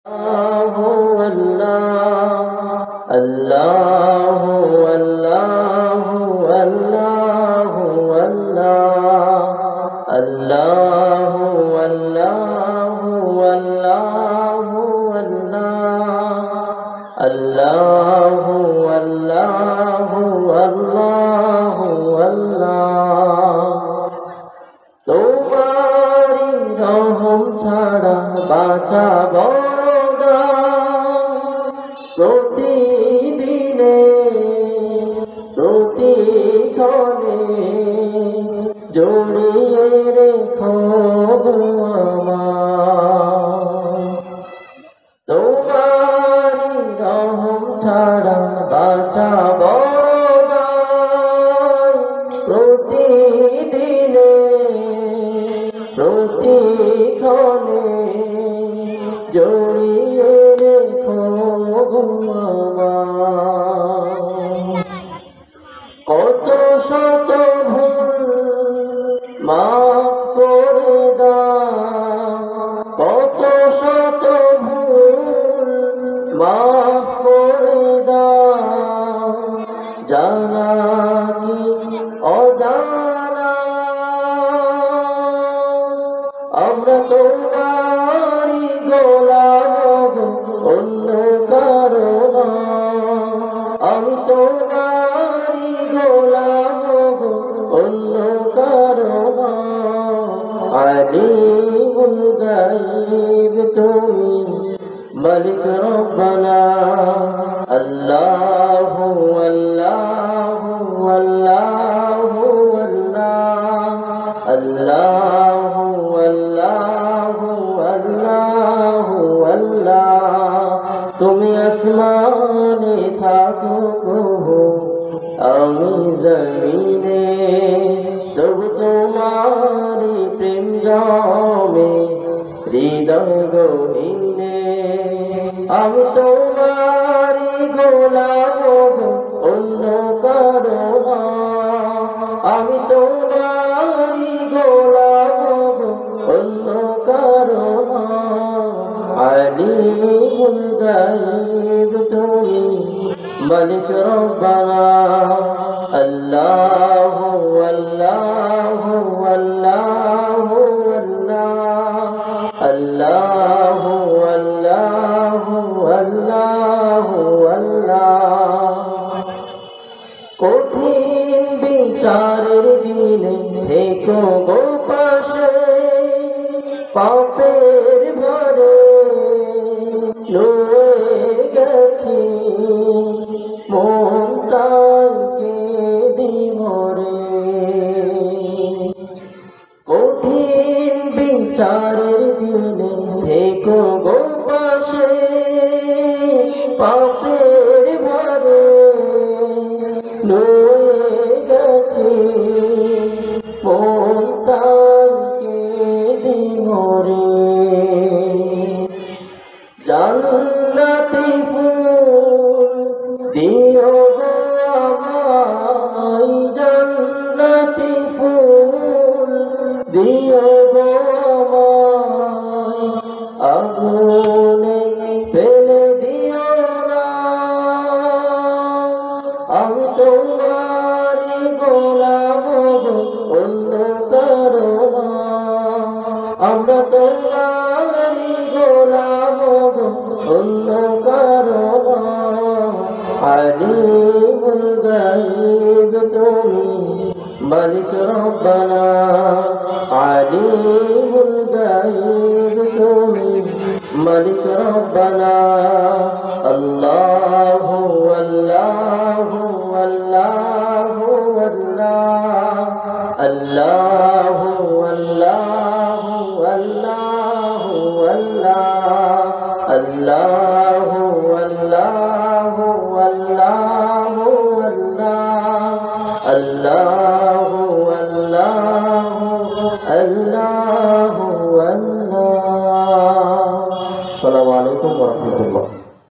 الله الله الله الله الله الله الله الله الله الله الله الله তোমারি রহম ছাড়া বাঁচা বড় প্রতিদিনে প্রতিক্ষণে জড়িয়ে রেখো আমায় তোমারি রহম ছাড়া বাঁচা বড় প্রতিদিনে প্রতিক্ষণে জড়িয়ে রেখো কত শত ভুল মাফ করে দাও কত শত ভুল মাফ করে দাও জানা কি অজানা আমরা তোমারি গোলাম অন্য কারো না আমি তোমারি গোলাম অন্য কারো না আলিমুল গায়ব তুমি মালিক রব্বানা আল্লাহু আল্লাহু আল্লাহু আল্লাহু আল্লাহু আল্লাহু আল্লাহ তুমি আসমানে থাকো প্রভু আমি জমিনে তবু তোমারি প্রেম জমে হৃদয় গহীনে আমি তোমারি গোলাম অন্য কারো না আমি তোমারি গোলাম অন্য কারো না আলিমুল গায়ব তুমি মালিক রব্বানা আল্লাহু আল্লাহু আল্লাহু আল্লাহু আল্লাহু আল্লাহু আল্লাহ কঠিন বিচারের দিনে থেকো গো পাশে পাপের ভরে লয়ে গেছি মন তাকে দিমরে কঠিন বিচারের দিনে থেকো গো পাশে পাপের ভরে লয়ে গেছি মন তাকে দিমরে জান্নাতি ফুল দিও গো আমায় জান্নাতি ফুল দিও গো আমায় আগুনে ফেলে দিও না আমি তোমারি গোলাম অন্য কারো না আমরা তোমারি গোলাম অন্য কারো না আলিমুল গায়ব তুমি মালিক রব্বানা আলিমুল গায়ব তুমি মালিক রব্বানা আল্লাহু আল্লাহু আল্লাহু আল্লাহু আল্লাহু আল্লাহু আল্লাহু আল্লাহু আল্লাহু আল্লাহু আল্লাহ